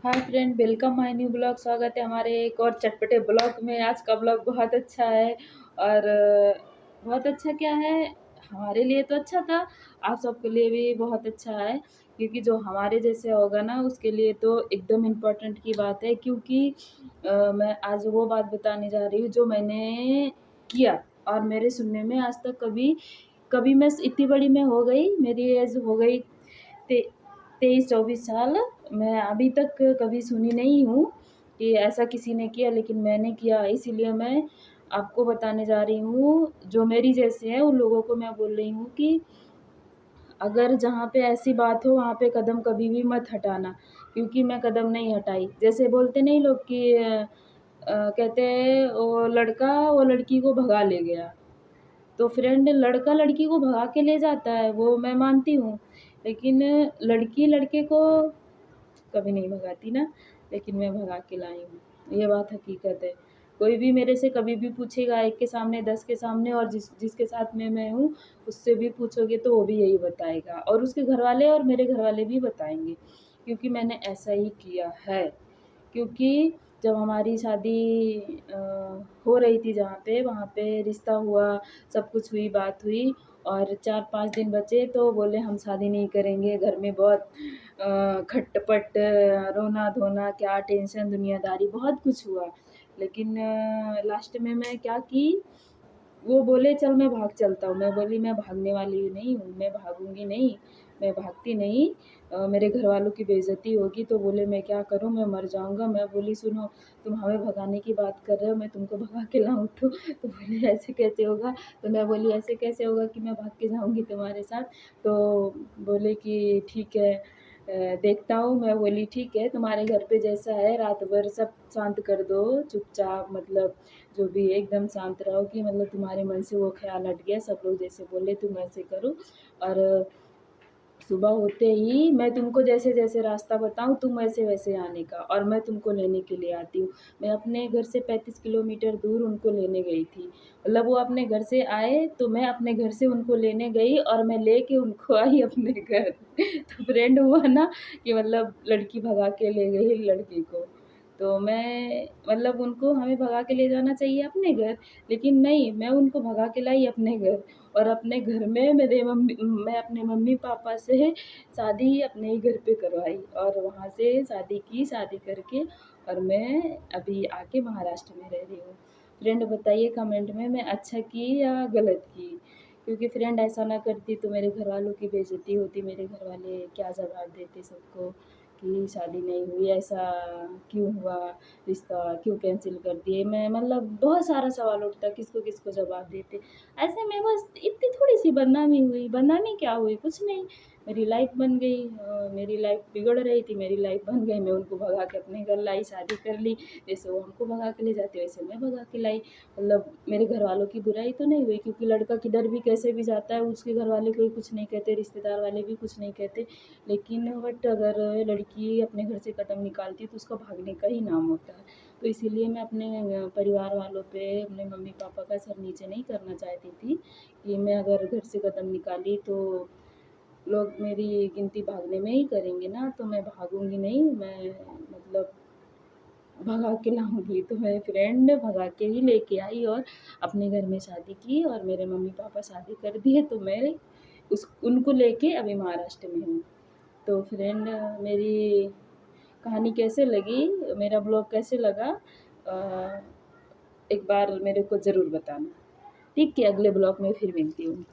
Hi friend, welcome my new blog. स्वागत है हमारे एक और चटपटे ब्लॉग में। आज का ब्लॉग बहुत अच्छा है और बहुत अच्छा क्या है, हमारे लिए तो अच्छा था, आप सबके लिए भी बहुत अच्छा है। क्योंकि जो हमारे जैसे होगा ना उसके लिए तो एकदम इम्पोर्टेंट की बात है। क्योंकि मैं आज वो बात बताने जा रही हूँ जो मैंने किया और मेरे सुनने में आज तक कभी कभी मैं इतनी बड़ी मैं हो गई, मेरी एज हो गई 23-24 साल। मैं अभी तक कभी सुनी नहीं हूँ कि ऐसा किसी ने किया, लेकिन मैंने किया। इसीलिए मैं आपको बताने जा रही हूँ, जो मेरी जैसे हैं उन लोगों को मैं बोल रही हूँ कि अगर जहाँ पे ऐसी बात हो वहाँ पे कदम कभी भी मत हटाना। क्योंकि मैं कदम नहीं हटाई। जैसे बोलते नहीं लोग कि कहते हैं वो लड़की को भगा ले गया। तो फ्रेंड, लड़का लड़की को भगा के ले जाता है वो मैं मानती हूँ, लेकिन लड़की लड़के को कभी नहीं भगाती ना। लेकिन मैं भगा के लाई हूँ, ये बात हकीकत है। कोई भी मेरे से कभी भी पूछेगा, एक के सामने 10 के सामने, और जिसके साथ में मैं हूँ उससे भी पूछोगे तो वो भी यही बताएगा, और उसके घर वाले और मेरे घर वाले भी बताएंगे। क्योंकि मैंने ऐसा ही किया है। क्योंकि जब हमारी शादी हो रही थी जहाँ पे, वहाँ पे रिश्ता हुआ, सब कुछ हुई, बात हुई, और 4-5 दिन बचे तो बोले हम शादी नहीं करेंगे। घर में बहुत खटपट, रोना-धोना, क्या टेंशन, दुनियादारी, बहुत कुछ हुआ। लेकिन लास्ट में मैं क्या की, वो बोले चल मैं भाग चलता हूँ। मैं बोली मैं भागने वाली नहीं हूँ, मैं भागूँगी नहीं, मैं भागती नहीं। मेरे घर वालों की बेइज़्ज़ती होगी। तो बोले मैं क्या करूँ, मैं मर जाऊँगा। मैं बोली सुनो, तुम हमें भगाने की बात कर रहे हो, मैं तुमको भगा के लाऊँ तो बोले ऐसे कैसे होगा? तो मैं बोली ऐसे कैसे होगा कि मैं भाग के जाऊँगी तुम्हारे साथ? तो बोले कि ठीक है, देखता हूँ। मैं बोली ठीक है, तुम्हारे घर पे जैसा है, रात भर सब शांत कर दो, चुपचाप, मतलब जो भी है एकदम शांत रहो, कि मतलब तुम्हारे मन से वो ख़्याल हट गया। सब लोग जैसे बोले तुम ऐसे करो, और सुबह होते ही मैं तुमको जैसे-जैसे रास्ता बताऊँ तुम वैसे-वैसे आने का, और मैं तुमको लेने के लिए आती हूँ। मैं अपने घर से 35 किलोमीटर दूर उनको लेने गई थी। मतलब वो अपने घर से आए तो मैं अपने घर से उनको लेने गई और मैं लेके उनको आई अपने घर। तो फ्रेंड हुआ ना कि मतलब लड़की भगा के ले गई लड़के को। तो मैं मतलब उनको हमें भगा के ले जाना चाहिए अपने घर, लेकिन नहीं, मैं उनको भगा के लाई अपने घर। और अपने घर में मैं अपने मम्मी-पापा से शादी अपने ही घर पे करवाई, और वहाँ से शादी की, शादी करके और मैं अभी आके महाराष्ट्र में रह रही हूँ। फ्रेंड बताइए कमेंट में मैं अच्छा की या गलत की? क्योंकि फ्रेंड ऐसा ना करती तो मेरे घरवालों की बेइज़्ज़ती होती, मेरे घरवाले क्या जवाब देते सबको कि शादी नहीं हुई, ऐसा क्यों हुआ, रिश्ता क्यों कैंसिल कर दिए? मैं मतलब बहुत सारा सवाल उठता, किसको-किसको जवाब देते। ऐसे में बस इतनी थोड़ी-सी बदनामी हुई। बदनामी क्या हुई? कुछ नहीं, मेरी लाइफ़ बन गई। मेरी लाइफ़ बिगड़ रही थी, मेरी लाइफ़ बन गई। मैं उनको भगा के अपने घर लाई, शादी कर ली। जैसे वो हमको भगा के ले जाते वैसे मैं भगा के लाई। मतलब मेरे घरवालों की बुराई तो नहीं हुई, क्योंकि लड़का किधर भी कैसे भी जाता है उसके घरवाले कोई कुछ नहीं कहते, रिश्तेदार वाले भी कुछ नहीं कहते। लेकिन बट अगर लड़की अपने घर से कदम निकालती है तो उसका भागने का ही नाम होता है। तो इसीलिए मैं अपने परिवार वालों पे, अपने मम्मी-पापा का सर नीचे नहीं करना चाहती थी कि मैं अगर घर से कदम निकाली तो लोग मेरी गिनती भागने में ही करेंगे ना, तो मैं भागूँगी नहीं, मैं मतलब भगा के लाऊँगी। तो मैं फ्रेंड भगा के ही लेके आई और अपने घर में शादी की, और मेरे मम्मी-पापा शादी कर दिए तो मैं उस उनको लेके अभी महाराष्ट्र में हूँ। तो फ्रेंड, मेरी कहानी कैसे लगी, मेरा ब्लॉग कैसे लगा, एक बार मेरे को ज़रूर बताना। ठीक है, अगले ब्लॉग में फिर मिलती हूँ।